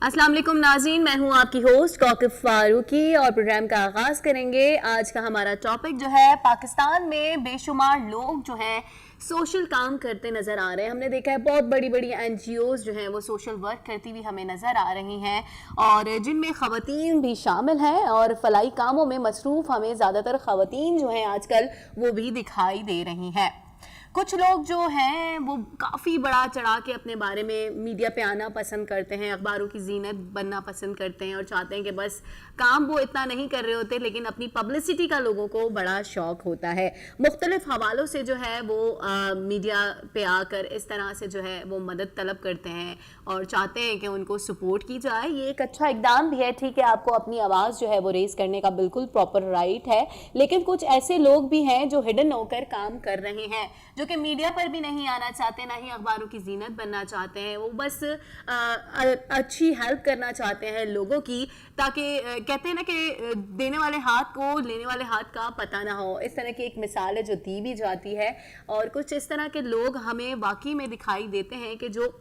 अस्सलाम वालेकुम नाज़रीन, मैं हूँ आपकी होस्ट कौकब फारूकी और प्रोग्राम का आगाज़ करेंगे। आज का हमारा टॉपिक जो है, पाकिस्तान में बेशुमार लोग जो हैं सोशल काम करते नज़र आ रहे हैं। हमने देखा है बहुत बड़ी बड़ी NGOs जो हैं वो सोशल वर्क करती हुई हमें नज़र आ रही हैं और जिनमें ख़वातीन भी शामिल हैं और फलाही कामों में मसरूफ़ हमें ज़्यादातर ख़वातीन जो हैं आजकल वो भी दिखाई दे रही हैं। कुछ लोग जो हैं वो काफ़ी बड़ा चढ़ा के अपने बारे में मीडिया पे आना पसंद करते हैं, अखबारों की जीनत बनना पसंद करते हैं और चाहते हैं कि बस काम वो इतना नहीं कर रहे होते लेकिन अपनी पब्लिसिटी का लोगों को बड़ा शौक होता है। मुख्तलिफ हवालों से जो है वो मीडिया पे आकर इस तरह से जो है वो मदद तलब करते हैं और चाहते हैं कि उनको सपोर्ट की जाए। ये एक अच्छा इकदाम भी है, ठीक है, आपको अपनी आवाज़ जो है वो रेज़ करने का बिल्कुल प्रॉपर राइट है, लेकिन कुछ ऐसे लोग भी हैं जो हिडन होकर काम कर रहे हैं, जो कि मीडिया पर भी नहीं आना चाहते, ना ही अखबारों की जीनत बनना चाहते हैं। वो बस अच्छी हेल्प करना चाहते हैं लोगों की, ताकि कहते हैं ना कि देने वाले हाथ को लेने वाले हाथ का पता ना हो। इस तरह की एक मिसाल है जो दी भी जाती है और कुछ इस तरह के लोग हमें वाकई में दिखाई देते हैं कि जो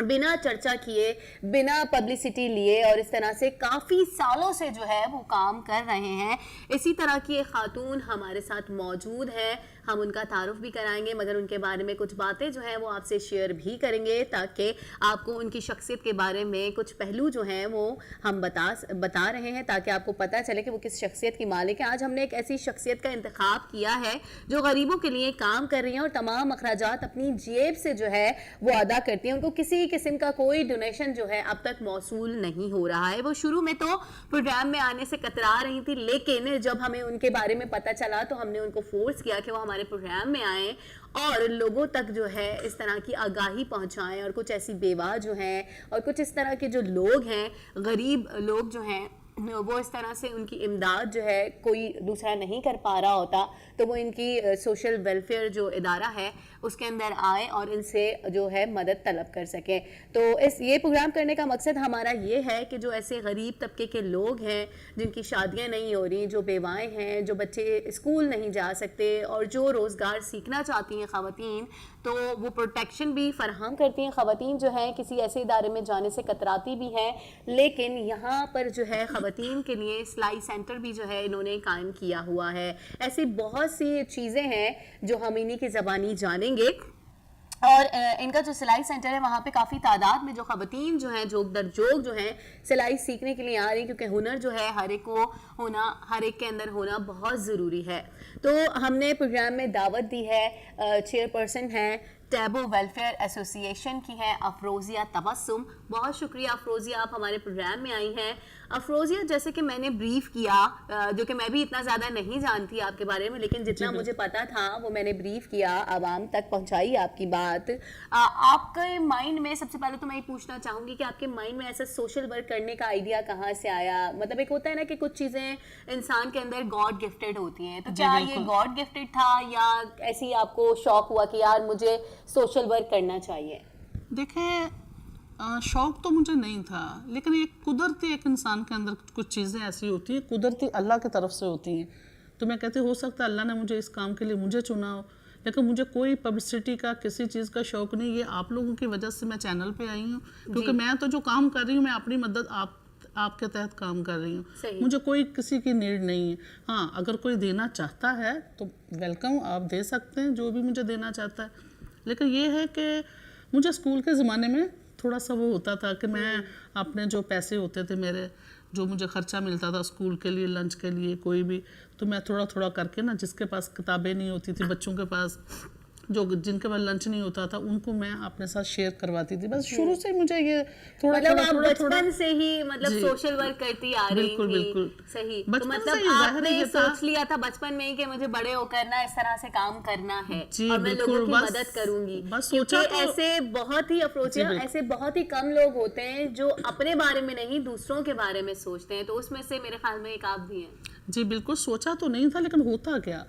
बिना चर्चा किए, बिना पब्लिसिटी लिए और इस तरह से काफ़ी सालों से जो है वो काम कर रहे हैं। इसी तरह की एक खातून हमारे साथ मौजूद है, हम उनका तारुफ भी कराएंगे मगर उनके बारे में कुछ बातें जो हैं वो आपसे शेयर भी करेंगे ताकि आपको उनकी शख्सियत के बारे में कुछ पहलू जो हैं वो हम बता रहे हैं ताकि आपको पता चले कि वो किस शख्सियत की मालिक है। आज हमने एक ऐसी शख्सियत का इंतखाब किया है जो गरीबों के लिए काम कर रही हैं और तमाम अखराजात अपनी जेब से जो है वो अदा करती हैं। उनको किसी किस्म का कोई डोनेशन जो है अब तक मौसूल नहीं हो रहा है। वो शुरू में तो प्रोग्राम में आने से कतरा रही थी, लेकिन जब हमें उनके बारे में पता चला तो हमने उनको फोर्स किया कि वो हमारे प्रोग्राम में आए और लोगों तक जो है इस तरह की आगाही पहुंचाएं। और कुछ ऐसी बेवा जो हैं और कुछ इस तरह के जो लोग हैं, गरीब लोग जो हैं, वो इस तरह से उनकी इमदाद जो है कोई दूसरा नहीं कर पा रहा होता, तो वो इनकी सोशल वेलफेयर जो इदारा है उसके अंदर आए और इनसे जो है मदद तलब कर सकें। तो ये प्रोग्राम करने का मकसद हमारा ये है कि जो ऐसे गरीब तबके के लोग हैं जिनकी शादियां नहीं हो रही, जो बेवाएं हैं, जो बच्चे स्कूल नहीं जा सकते और जो रोज़गार सीखना चाहती हैं ख़वातीन, तो वो प्रोटेक्शन भी फराहम करती हैं। ख़वातीन जो हैं किसी ऐसे इदारे में जाने से कतराती भी हैं, लेकिन यहाँ पर जो है ख़वातीन के लिए सिलाई सेंटर भी जो है इन्होंने कायम किया हुआ है। ऐसी बहुत सी चीज़ें हैं जो हम इन्हीं की ज़बानी जानेंगे। और इनका जो सिलाई सेंटर है वहाँ पे काफ़ी तादाद में जो ख़वातीन जो हैं जोग दर जोग जो हैं सिलाई सीखने के लिए आ रही हैं, क्योंकि हुनर जो है हर एक को होना, हर एक के अंदर होना बहुत ज़रूरी है। तो हमने प्रोग्राम में दावत दी है, चेयरपर्सन हैं टैबो वेलफेयर एसोसिएशन की हैं अफरोज़िया तबस्सुम। बहुत शुक्रिया अफरोज़िया, आप हमारे प्रोग्राम में आई हैं। अफरोज़िया, जैसे कि मैंने ब्रीफ किया, जो कि मैं भी इतना ज़्यादा नहीं जानती आपके बारे में, लेकिन जितना मुझे पता था वो मैंने ब्रीफ किया, आवाम तक पहुंचाई आपकी बात। आपके माइंड में, सबसे पहले तो मैं ये पूछना चाहूँगी कि आपके माइंड में ऐसा सोशल वर्क करने का आइडिया कहाँ से आया? मतलब एक होता है ना कि कुछ चीज़ें इंसान के अंदर गॉड गिफ्टेड होती हैं, तो क्या ये गॉड गिफ्टेड था या ऐसे ही आपको शौक हुआ कि यार मुझे सोशल वर्क करना चाहिए? देखें, शौक तो मुझे नहीं था, लेकिन एक कुदरती, एक इंसान के अंदर कुछ चीज़ें ऐसी होती हैं, कुदरती अल्लाह की तरफ से होती हैं। तो मैं कहती हो सकता है अल्लाह ने मुझे इस काम के लिए मुझे चुना हो, लेकिन मुझे कोई पब्लिसिटी का, किसी चीज़ का शौक नहीं। ये आप लोगों की वजह से मैं चैनल पे आई हूँ, क्योंकि मैं तो जो काम कर रही हूँ मैं अपनी मदद आपके तहत काम कर रही हूँ, मुझे कोई किसी की नीड नहीं है। हाँ, अगर कोई देना चाहता है तो वेलकम, आप दे सकते हैं जो भी मुझे देना चाहता है। लेकिन ये है कि मुझे स्कूल के ज़माने में थोड़ा सा वो होता था कि मैं अपने जो पैसे होते थे मेरे, जो मुझे ख़र्चा मिलता था स्कूल के लिए, लंच के लिए, कोई भी, तो मैं थोड़ा थोड़ा करके ना, जिसके पास किताबें नहीं होती थी, बच्चों के पास जिनके पास लंच नहीं होता था, उनको मैं अपने साथ शेयर करवाती थी। बस शुरू से मुझे ये मतलब बचपन से ही मतलब सोशल वर्क करती आ रही थी। बिल्कुल सही। तो मतलब आपने सोच लिया था बचपन में ही कि मुझे बड़े होकर ना इस तरह से काम करना है और मैं लोगों की मदद करूंगी। क्योंकि ऐसे बहुत ही अफरोज़िया, ऐसे बहुत ही कम लोग होते हैं जो अपने बारे में नहीं दूसरों के बारे में सोचते हैं, तो उसमें से मेरे ख्याल में एक आप भी हैं। जी बिल्कुल, सोचा तो नहीं था, लेकिन होता गया,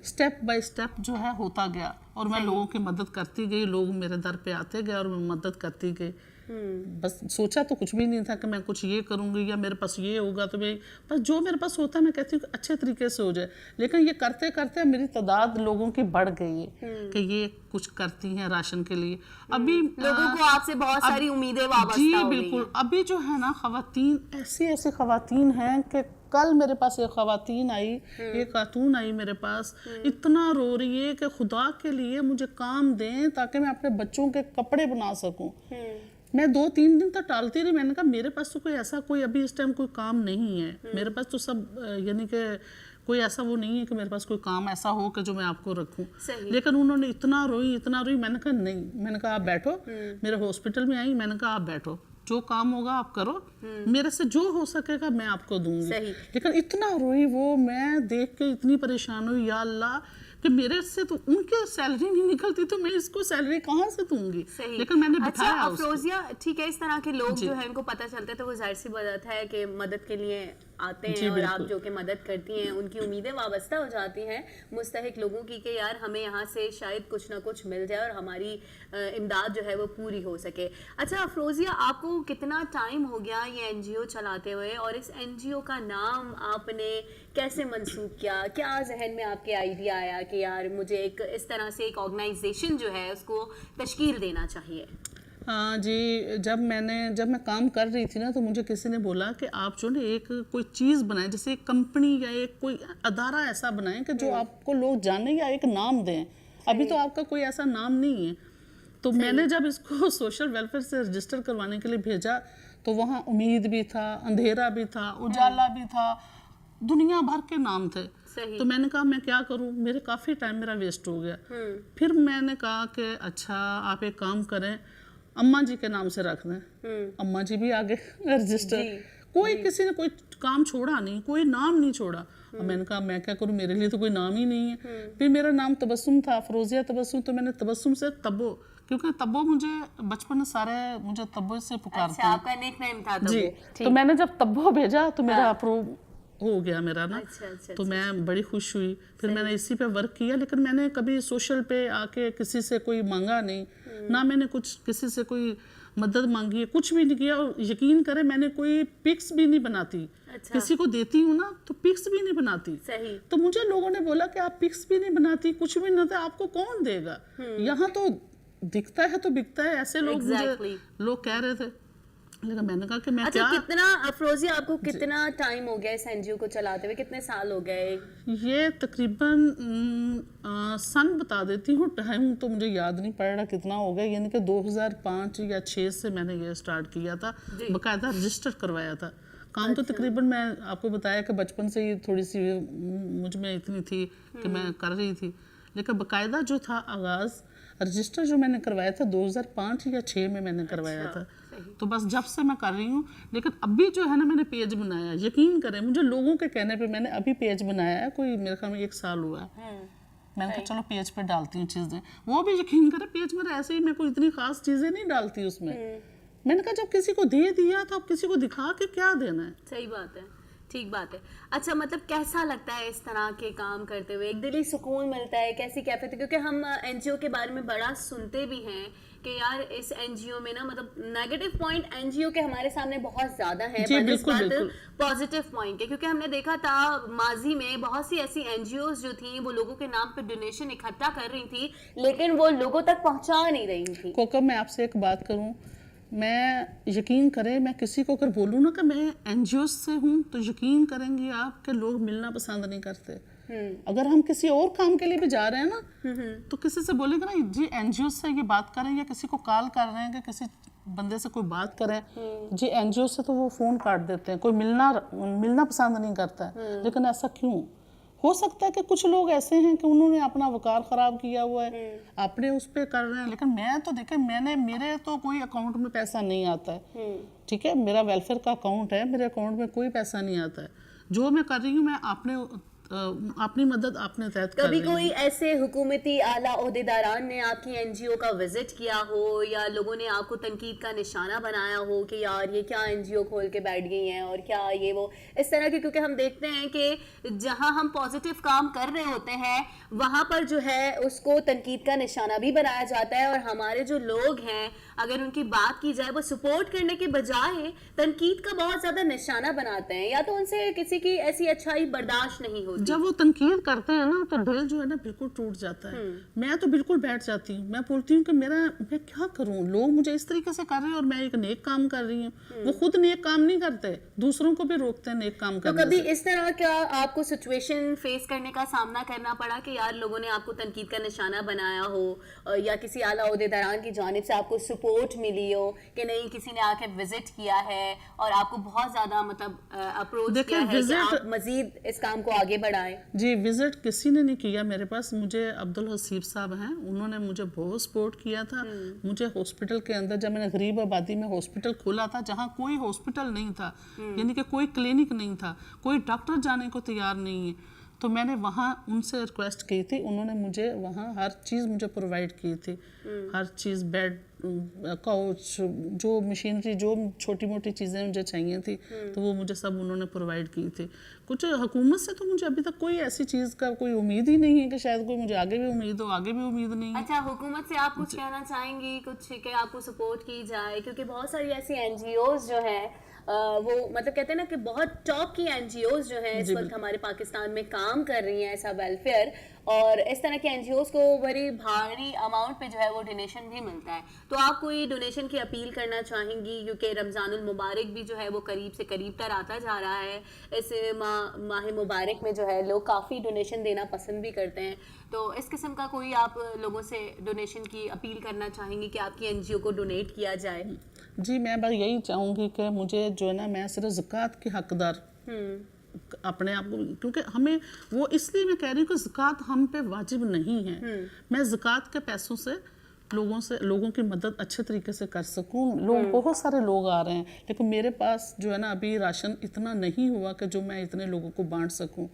स्टेप बाय स्टेप जो है होता गया और मैं लोगों की मदद करती गई, लोग मेरे दर पे आते गए और मैं मदद करती गई। बस सोचा तो कुछ भी नहीं था कि मैं कुछ ये करूँगी या मेरे पास ये होगा तो मैं बस जो मेरे पास होता है मैं कहती हूँ कि अच्छे तरीके से हो जाए। लेकिन ये करते करते मेरी तादाद लोगों की बढ़ गई है कि ये कुछ करती हैं राशन के लिए। अभी लोगों को आपसे बहुत सारी उम्मीदें वाबस्ता जी हो गई बिल्कुल। हैं। अभी जो है ना खवातीन ऐसी खवातीन हैं कि कल मेरे पास एक खवातीन आई, एक खातून आई मेरे पास, इतना रो रही है कि खुदा के लिए मुझे काम दें ताकि मैं अपने बच्चों के कपड़े बना सकूं। मैं 2-3 दिन तक टालती रही, मैंने कहा मेरे पास तो कोई अभी इस टाइम कोई काम नहीं है, मेरे पास तो सब यानी कि कोई ऐसा वो नहीं है कि मेरे पास कोई काम ऐसा हो कि जो मैं आपको रखूं। लेकिन उन्होंने इतना रोई, मैंने कहा नहीं, मैंने कहा आप बैठो, मेरे हॉस्पिटल में आई, मैंने कहा आप बैठो, जो काम होगा आप करो, मेरे से जो हो सकेगा मैं आपको दूंगी। लेकिन इतना रोई वो, मैं देख के इतनी परेशान हुई, या अल्लाह कि मेरे से तो उनके सैलरी नहीं निकलती तो मैं इसको सैलरी कहाँ से दूंगी। लेकिन मैंने बिठाया। अच्छा अफरोजिया, ठीक है, इस तरह के लोग जो है इनको पता चलता है तो वो जाहिर सी बात है कि मदद के लिए आते हैं और आप जो कि मदद करती हैं उनकी उम्मीदें वाबस्ता हो जाती हैं मुस्तहिक लोगों की कि यार हमें यहाँ से शायद कुछ ना कुछ मिल जाए और हमारी इमदाद जो है वो पूरी हो सके। अच्छा अफरोजिया, आपको कितना टाइम हो गया ये एनजीओ चलाते हुए और इस एनजीओ का नाम आपने कैसे मंसूब किया? क्या जहन में आपके आइडिया आया कि यार मुझे एक इस तरह से एक ऑर्गेनाइजेशन जो है उसको तश्कील देना चाहिए? हाँ जी, जब मैं काम कर रही थी ना तो मुझे किसी ने बोला कि आप जो ना एक कोई चीज़ बनाएं, जैसे एक कंपनी या एक कोई अदारा ऐसा बनाएं कि जो आपको लोग जाने या एक नाम दें। अभी तो आपका कोई ऐसा नाम नहीं है। तो मैंने जब इसको सोशल वेलफेयर से रजिस्टर करवाने के लिए भेजा तो वहाँ उम्मीद भी था, अंधेरा भी था, उजाला भी था, दुनिया भर के नाम थे। तो मैंने कहा मैं क्या करूं, मेरे काफ़ी टाइम मेरा वेस्ट हो गया। फिर मैंने कहा कि अच्छा आप एक काम करें, अम्मा जी के नाम से रख दें। अम्मा जी भी आगे रजिस्टर, कोई किसी ने कोई काम छोड़ा नहीं, कोई नाम नहीं छोड़ा। और मैंने कहा मैं क्या करूं, मेरे लिए तो कोई नाम ही नहीं है। फिर मेरा नाम तबस्सुम था, अफरोजिया तबस्सुम, तो मैंने तबस्सुम से तब्बो, क्योंकि तब्बो मुझे बचपन में सारे मुझे तब्बो से पुकारते हैं। आपका निकनेम था जी। तो मैंने जब तब्बो भेजा तो मेरा अप्रूव हो गया मेरा ना। तो मैं बड़ी खुश हुई। फिर मैंने इसी पे वर्क किया, लेकिन मैंने कभी सोशल पे आके किसी से कोई मांगा नहीं, ना मैंने कुछ किसी से कोई मदद मांगी है, कुछ भी नहीं किया। और यकीन करें मैंने कोई पिक्स भी नहीं बनाती। किसी को देती हूँ ना तो पिक्स भी नहीं बनाती। तो मुझे लोगों ने बोला कि आप पिक्स भी नहीं बनाती, कुछ भी नहीं होता, आपको कौन देगा? यहाँ तो दिखता है तो बिकता है, ऐसे लोग मुझे लोग कह रहे थे। लेकिन मैंने कहा कि मैं अच्छा, कितना अफरोजिया आपको कितना टाइम हो गया इस एनजीओ को चलाते हुए, कितने साल हो गए? ये तकरीबन सन बता देती हूँ, टाइम तो मुझे याद नहीं पड़ रहा कितना हो गया, यानी कि 2005 या 6 से मैंने ये स्टार्ट किया था, बाकायदा रजिस्टर करवाया था। काम तो तकरीबन मैं आपको बताया कि बचपन से ही थोड़ी सी मुझ में इतनी थी कि मैं कर रही थी, लेकिन बाकायदा जो था आगाज़ रजिस्टर जो मैंने करवाया था 2005 या 6 में मैंने करवाया था। तो बस जब से मैं कर रही हूँ। लेकिन अभी जो है ना मैंने पेज बनाया, यकीन करें मुझे लोगों के कहने पे मैंने अभी पेज बनाया है, कोई मेरे ख्याल में 1 साल हुआ है। मैंने कहा चलो पेज पे डालती हूँ चीज़ें, वो भी यकीन करें पेज मेरा ऐसे ही, मैं कोई इतनी खास चीज़ें नहीं डालती उसमें। मैंने कहा जब किसी को दे दिया तो अब किसी को दिखा के क्या देना है। सही बात है, ठीक बात है। अच्छा, मतलब कैसा लगता है इस तरह के काम करते हुए? एक दिली सुकून मिलता है, कैसी कैफियत? क्योंकि हम एनजीओ के बारे में बड़ा सुनते भी हैं कि यार इस एनजीओ में ना, मतलब नेगेटिव पॉइंट एनजीओ के हमारे सामने बहुत ज्यादा है पॉजिटिव पॉइंट है, क्योंकि हमने देखा था माजी में बहुत सी ऐसी एनजीओ जो थी वो लोगों के नाम पे डोनेशन इकट्ठा कर रही थी, लेकिन वो लोगों तक पहुंचा नहीं रही थी। कोकम, मैं आपसे एक बात करूं, मैं यकीन करें मैं किसी को अगर बोलूँ ना कि मैं एनजीओ से हूँ तो यकीन करेंगे आप कि लोग मिलना पसंद नहीं करते। अगर हम किसी और काम के लिए भी जा रहे हैं ना तो किसी से बोलेंगे ना जी एनजीओ से ये बात करें, या किसी को कॉल कर रहे हैं कि किसी बंदे से कोई बात करें, जी एनजीओ से, तो वो फ़ोन काट देते हैं, कोई मिलना पसंद नहीं करता है। लेकिन ऐसा क्यों? हो सकता है कि कुछ लोग ऐसे हैं कि उन्होंने अपना वकार ख़राब किया हुआ है, अपने उस पर कर रहे हैं। लेकिन मैं तो देखें, मेरे तो कोई अकाउंट में पैसा नहीं आता है, ठीक है, मेरा वेलफेयर का अकाउंट है, मेरे अकाउंट में कोई पैसा नहीं आता है। जो मैं कर रही हूँ मैं अपने اپنی مدد آپ نے تحت کر کبھی رہی کوئی ایسے حکومتی اعلیٰ عہدیداران نے آپ کی این جی او کا وزٹ کیا ہو یا لوگوں نے آپ کو تنقید کا نشانہ بنایا ہو کہ یار یہ کیا این جی او کھول کے بیٹھ گئی ہیں اور کیا یہ وہ اس طرح کی؟ کیونکہ ہم دیکھتے ہیں کہ جہاں ہم پازیٹیو کام کر رہے ہوتے ہیں وہاں پر جو ہے اس کو تنقید کا نشانہ بھی بنایا جاتا ہے، اور ہمارے جو لوگ ہیں اگر ان کی بات کی جائے وہ سپورٹ کرنے کے بجائے تنقید کا بہت زیادہ نشانہ بناتے ہیں، یا تو ان سے کسی کی ایسی اچھائی برداشت نہیں ہوتی۔ جب وہ تنقید کرتے ہیں نا تو دل جو ہے نا بالکل ٹوٹ جاتا ہے۔ میں تو بالکل بیٹھ جاتی ہوں، میں بولتی ہوں کہ میں کیا کروں، لوگ مجھے اس طریقے سے کر رہے ہیں اور میں ایک نیک کام کر رہی ہوں۔ وہ خود نیک کام نہیں کرتے، دوسروں کو بھی روکتے ہیں نیک کام کرنے سے۔ تو کبھی اس طرح کیا آپ کو سچویشن فیس کرنے کا سامنا کرنا پڑا کہ یار لوگوں نے آپ کو تنقید کا نشانہ بنایا ہو یا کسی اعلیٰ عہدیداران کی جانب سے آپ کو سپورٹ ملی ہو کہ نہیں کسی نے آ کے وزٹ کیا ہے اور آپ کو بہت زیادہ مطلب اپروچ کیا ہے کہ آپ مزید اس کام کو آگے بڑھائیں؟ جی وزٹ کسی نے نہیں کیا میرے پاس، مجھے عبدالحسیب صاحب ہیں، انہوں نے مجھے بہت سپورٹ کیا تھا۔ مجھے ہاسپٹل کے اندر جب میں نے غریب آبادی میں ہاسپٹل کھولا تھا جہاں کوئی ہاسپٹل نہیں تھا، یعنی کہ کوئی کلینک نہیں تھا، کوئی ڈاکٹر جانے کو تیار نہیں ہے، تو میں نے وہاں ان سے ریکویسٹ کی تھی، انہوں نے مجھے وہاں ہر چیز مجھے پرووائڈ کی تھی، ہر چیز، بیڈ، کاؤچ، جو مشینری، جو چھوٹی موٹی چیزیں مجھے چاہیے تھی تو وہ مجھے سب انہوں نے پرووائڈ کی تھی۔ کچھ حکومت سے تو مجھے ابھی تک کوئی ایسی چیز کا کوئی امید ہی نہیں ہے کہ شاید کوئی مجھے آگے بھی امید ہو، آگے بھی امید نہیں ہے۔ اچھا، حکومت سے آپ کچھ کہنا چاہیں گی کچھ کہ آپ کو سپورٹ کی جائے؟ کیونکہ بہت ساری ایسی این جی اوز جو ہیں وہ مطلب کہتے ہیں نا کہ بہت ٹاپ کی این جی اوز جو ہیں اس وقت ہمارے پاکستان میں کام کر رہی ہیں ایسا ویلفیئر، اور اس طرح کے این جی اوز کو بڑی بھاری اماؤنٹ پہ جو ہے وہ ڈونیشن بھی ملتا ہے، تو آپ کوئی ڈونیشن کی اپیل کرنا چاہیں گی؟ کیونکہ رمضان المبارک بھی جو ہے وہ قریب سے قریب تر آتا جا رہا ہے، اس ماہ مبارک میں جو ہے لوگ کافی ڈونیشن دینا پسند بھی کرتے ہیں، تو اس قسم کا کوئی آپ لوگوں سے ڈونیشن کی اپیل کرنا چاہیں گی کہ آپ کی این جی او کو ڈونیٹ کیا جائے؟ جی میں بس یہی چاہوں گی کہ مجھے جو ہے نا میں صرف زکوٰۃ کی حقدار اپنے آپ کو، کیونکہ ہمیں وہ اس لیے میں کہہ رہی ہوں کہ زکوٰۃ ہم پہ واجب نہیں ہے، میں زکوٰۃ کے پیسوں سے لوگوں کی مدد اچھے طریقے سے کر سکوں۔ بہت سارے لوگ آ رہے ہیں لیکن میرے پاس جو ہے نا ابھی راشن اتنا نہیں ہوا کہ جو میں اتنے لوگوں کو بانٹ سکوں۔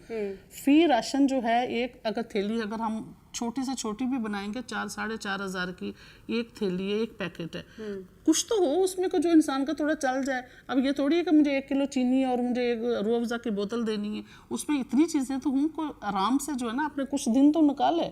فی راشن جو ہے ایک اگر تھیلی اگر ہم چھوٹی سے چھوٹی بھی بنائیں گے 4,500 کی ایک تھیلی ہے، ایک پیکٹ ہے، کچھ تو ہو اس میں کہ جو انسان کا تھوڑا چل جائے۔ اب یہ تھوڑی ہے کہ مجھے 1 کلو چینی اور مجھے ایک روح افزا کی بوتل دینی ہے، اس میں اتنی چیزیں تو ہوں کو آرام سے جو ہے نا اپنے کچھ دن تو نکالے،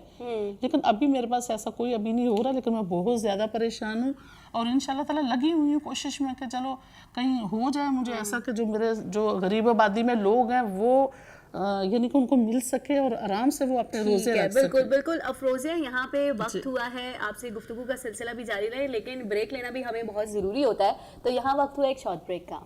لیکن ابھی میرے پاس ایسا کوئی ابھی نہیں ہو رہا، لیکن میں بہت زیادہ پریشان ہوں اور انشاءاللہ تعالیٰ لگی ہوئی ہوں کوشش میں کہ چلو کہیں ہو جائے مجھے ایسا کہ جو میرے جو غریب آبادی میں لوگ ہیں وہ یعنی کہ ان کو مل سکے اور آرام سے وہ اپنے روزے رکھ سکے۔ بالکل بالکل افروزیہ، یہاں پہ وقت ہوا ہے، آپ سے گفتگو کا سلسلہ بھی جاری رہے لیکن بریک لینا بھی ہمیں بہت ضروری ہوتا ہے، تو یہاں وقت ہوا ایک شارٹ بریک کا۔